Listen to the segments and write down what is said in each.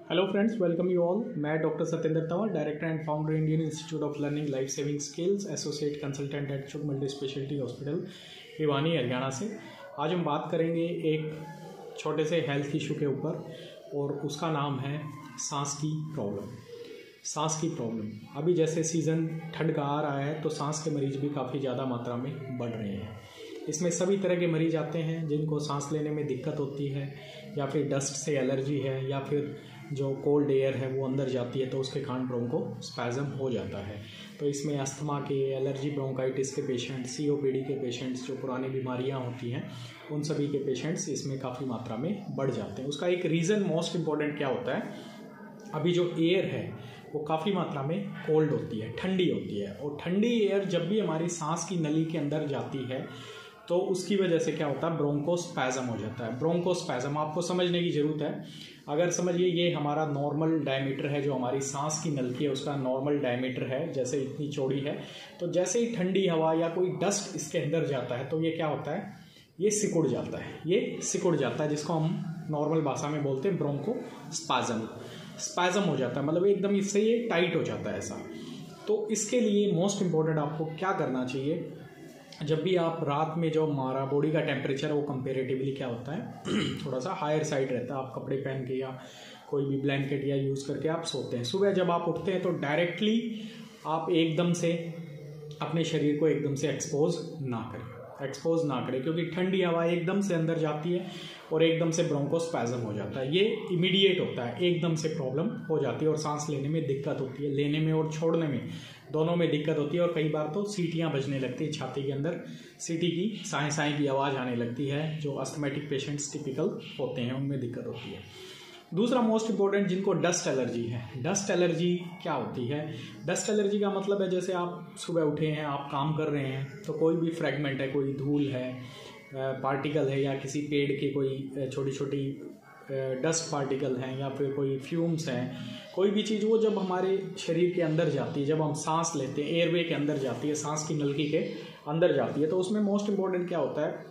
Hello friends, welcome you all. मैं doctor Satyendra Tanwar, director and founder Indian Institute of Learning Life Saving Skills, associate consultant at Shubh multi speciality hospital Bhiwani, Haryana से। आज हम बात करेंगे एक छोटे से हेल्थ इशू के ऊपर और उसका नाम है सांस की प्रॉब्लम। सांस की प्रॉब्लम अभी जैसे सीज़न ठंड का आ रहा है तो सांस के मरीज भी काफ़ी ज़्यादा मात्रा में बढ़ रहे हैं। इसमें सभी तरह के मरीज आते हैं जिनको सांस लेने में दिक्कत होती है, या फिर डस्ट से एलर्जी है, या फिर जो कोल्ड एयर है वो अंदर जाती है तो उसके कारण ब्रोंको स्पैज़म हो जाता है। तो इसमें अस्थमा के, एलर्जी ब्रोंकाइटिस के पेशेंट, सीओपीडी के पेशेंट्स, जो पुरानी बीमारियां होती हैं उन सभी के पेशेंट्स इसमें काफ़ी मात्रा में बढ़ जाते हैं। उसका एक रीज़न मोस्ट इम्पॉर्टेंट क्या होता है, अभी जो एयर है वो काफ़ी मात्रा में कोल्ड होती है, ठंडी होती है। और ठंडी एयर जब भी हमारी सांस की नली के अंदर जाती है तो उसकी वजह से क्या होता है, ब्रोंकोस्पैज़म हो जाता है। ब्रोंकोस्पैज़म आपको समझने की ज़रूरत है। अगर समझिए ये हमारा नॉर्मल डायमीटर है, जो हमारी सांस की नलकी है उसका नॉर्मल डायमीटर है, जैसे इतनी चौड़ी है। तो जैसे ही ठंडी हवा या कोई डस्ट इसके अंदर जाता है तो ये क्या होता है, ये सिकुड़ जाता है, ये सिकुड़ जाता है, जिसको हम नॉर्मल भाषा में बोलते हैं ब्रोंकोस्पैज़म। स्पैज़म हो जाता है, मतलब एकदम इससे ये टाइट हो जाता है ऐसा। तो इसके लिए मोस्ट इम्पॉर्टेंट आपको क्या करना चाहिए, जब भी आप रात में जो हमारा बॉडी का टेम्परेचर है वो कंपेरेटिवली क्या होता है थोड़ा सा हायर साइड रहता है। आप कपड़े पहन के या कोई भी ब्लैंकेट या यूज़ करके आप सोते हैं। सुबह जब आप उठते हैं तो डायरेक्टली आप एकदम से अपने शरीर को एकदम से एक्सपोज ना करें, क्योंकि ठंडी हवा एकदम से अंदर जाती है और एकदम से ब्रोंकोस्पैज़म हो जाता है। ये इमीडिएट होता है, एकदम से प्रॉब्लम हो जाती है और सांस लेने में दिक्कत होती है, लेने में और छोड़ने में दोनों में दिक्कत होती है। और कई बार तो सीटियाँ बजने लगती है छाती के अंदर, सीटी की साएँ साएँ की आवाज़ आने लगती है। जो अस्थमैटिक पेशेंट्स टिपिकल होते हैं उनमें दिक्कत होती है। दूसरा मोस्ट इम्पॉर्टेंट, जिनको डस्ट एलर्जी है। डस्ट एलर्जी क्या होती है, डस्ट एलर्जी का मतलब है जैसे आप सुबह उठे हैं, आप काम कर रहे हैं तो कोई भी फ्रेगमेंट है, कोई धूल है, पार्टिकल है, या किसी पेड़ के कोई छोटी छोटी डस्ट पार्टिकल हैं, या फिर कोई फ्यूम्स हैं, कोई भी चीज़ वो जब हमारे शरीर के अंदर जाती है, जब हम सांस लेते हैं एयरवे के अंदर जाती है, सांस की नलकी के अंदर जाती है, तो उसमें मोस्ट इम्पॉर्टेंट क्या होता है,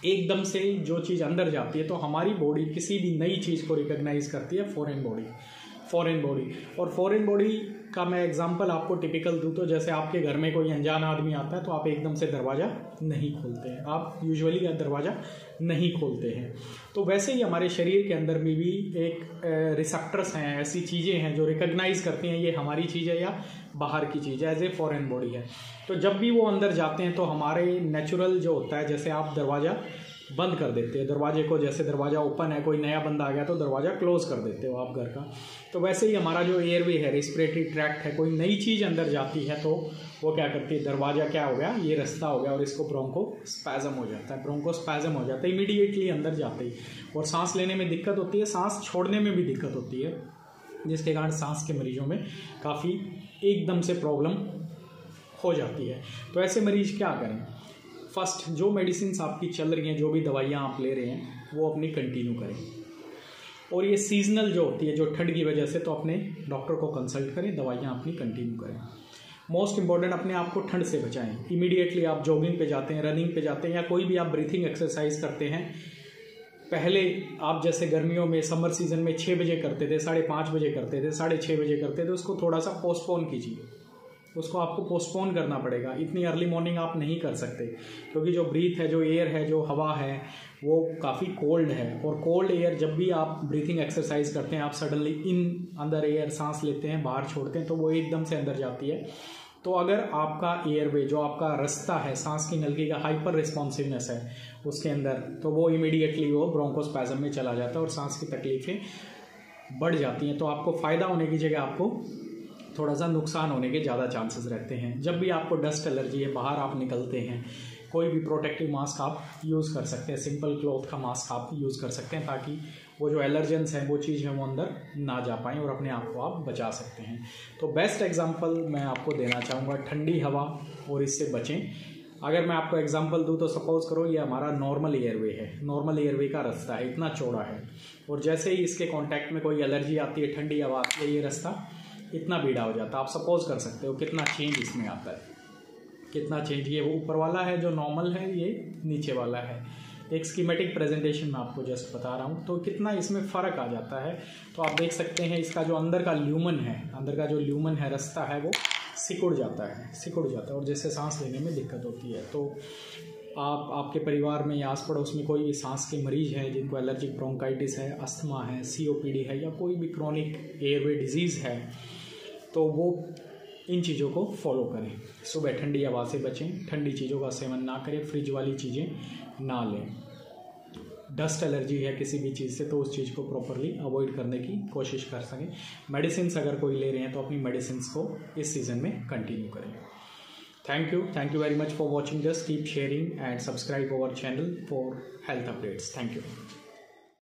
एकदम से जो चीज़ अंदर जाती है तो हमारी बॉडी किसी भी नई चीज़ को रिकॉग्नाइज करती है फॉरेन बॉडी। और फॉरेन बॉडी का मैं एग्जांपल आपको टिपिकल दूँ तो जैसे आपके घर में कोई अनजान आदमी आता है तो आप एकदम से दरवाज़ा नहीं खोलते हैं, आप यूजुअली दरवाज़ा नहीं खोलते हैं। तो वैसे ही हमारे शरीर के अंदर में भी एक रिसेप्टर्स हैं, ऐसी चीज़ें हैं जो रिकॉग्नाइज करती हैं ये हमारी चीज़ है या बाहर की चीज़ है, एज ए फॉरेन बॉडी है। तो जब भी वो अंदर जाते हैं तो हमारे नेचुरल जो होता है, जैसे आप दरवाज़ा बंद कर देते हैं, दरवाजे को, जैसे दरवाज़ा ओपन है, कोई नया बंदा आ गया तो दरवाज़ा क्लोज कर देते हो आप घर का। तो वैसे ही हमारा जो एयरवे है, रेस्पिरेटरी ट्रैक्ट है, कोई नई चीज़ अंदर जाती है तो वो क्या करती है, दरवाज़ा क्या हो गया, ये रास्ता हो गया और इसको ब्रोंकोस्पैज़म हो जाता है। ब्रोंकोस्पैज़म हो जाता है इमीडिएटली अंदर जाते ही, और सांस लेने में दिक्कत होती है, सांस छोड़ने में भी दिक्कत होती है, जिसके कारण सांस के मरीजों में काफ़ी एकदम से प्रॉब्लम हो जाती है। तो ऐसे मरीज क्या करें, फर्स्ट जो मेडिसिन आपकी चल रही हैं, जो भी दवाइयाँ आप ले रहे हैं वो अपनी कंटिन्यू करें। और ये सीजनल जो होती है, जो ठंड की वजह से, तो अपने डॉक्टर को कंसल्ट करें, दवाइयाँ अपनी कंटिन्यू करें। मोस्ट इंपॉर्टेंट, अपने आप को ठंड से बचाएं। इमीडिएटली आप जॉगिंग पे जाते हैं, रनिंग पे जाते हैं, या कोई भी आप ब्रीथिंग एक्सरसाइज करते हैं, पहले आप जैसे गर्मियों में समर सीजन में 6 बजे करते थे, 5:30 बजे करते थे, 6:30 बजे करते थे, उसको थोड़ा सा पोस्टपोन कीजिए, उसको आपको पोस्टपोन करना पड़ेगा। इतनी अर्ली मॉर्निंग आप नहीं कर सकते, क्योंकि जो ब्रीथ है, जो एयर है, जो हवा है, वो काफ़ी कोल्ड है। और कोल्ड एयर जब भी आप ब्रीथिंग एक्सरसाइज करते हैं, आप सडनली अंदर एयर सांस लेते हैं, बाहर छोड़ते हैं, तो वो एकदम से अंदर जाती है। तो अगर आपका एयरवे, जो आपका रास्ता है, सांस की नलकी का हाइपर रिस्पॉन्सिवनेस है उसके अंदर, तो वो इमीडिएटली वो ब्रोंकोस्पैज़म में चला जाता है और सांस की तकलीफ़ें बढ़ जाती हैं। तो आपको फ़ायदा होने की जगह आपको थोड़ा सा नुकसान होने के ज़्यादा चांसेस रहते हैं। जब भी आपको डस्ट एलर्जी है, बाहर आप निकलते हैं, कोई भी प्रोटेक्टिव मास्क आप यूज़ कर सकते हैं, सिंपल क्लॉथ का मास्क आप यूज़ कर सकते हैं, ताकि वो जो एलर्जेंस हैं, वो चीज़ है, वो अंदर ना जा पाएँ और अपने आप को आप बचा सकते हैं। तो बेस्ट एग्जांपल मैं आपको देना चाहूँगा, ठंडी हवा और इससे बचें। अगर मैं आपको एग्जांपल दूँ तो सपोज़ करो ये हमारा नॉर्मल एयरवे है, नॉर्मल एयरवे का रास्ता है, इतना चौड़ा है, और जैसे ही इसके कॉन्टैक्ट में कोई एलर्जी आती है, ठंडी हवा आती है, ये रास्ता इतना बीड़ा हो जाता है। आप सपोज कर सकते हो कितना चेंज इसमें आता है, कितना चेंज। ये वो ऊपर वाला है जो नॉर्मल है, ये नीचे वाला है, एक स्कीमेटिक प्रेजेंटेशन मैं आपको जस्ट बता रहा हूँ, तो कितना इसमें फ़र्क आ जाता है। तो आप देख सकते हैं इसका जो अंदर का ल्यूमन है, अंदर का जो ल्यूमन है, रास्ता है, वो सिकुड़ जाता है और जिससे सांस लेने में दिक्कत होती है। तो आपके परिवार में या आस पड़ोस में कोई भी सांस के मरीज़ हैं जिनको एलर्जिक ब्रोंकाइटिस है, अस्थमा है, COPD है या कोई भी क्रॉनिक एयरवे डिजीज़ है, तो वो इन चीज़ों को फॉलो करें। सुबह ठंडी हवा से बचें, ठंडी चीज़ों का सेवन ना करें, फ्रिज वाली चीज़ें ना लें। डस्ट एलर्जी है किसी भी चीज़ से तो उस चीज़ को प्रॉपरली अवॉइड करने की कोशिश कर सकें। मेडिसिन्स अगर कोई ले रहे हैं तो अपनी मेडिसिन्स को इस सीज़न में कंटिन्यू करें। Thank you very much for watching this. Keep sharing and subscribe our channel for health updates. Thank you.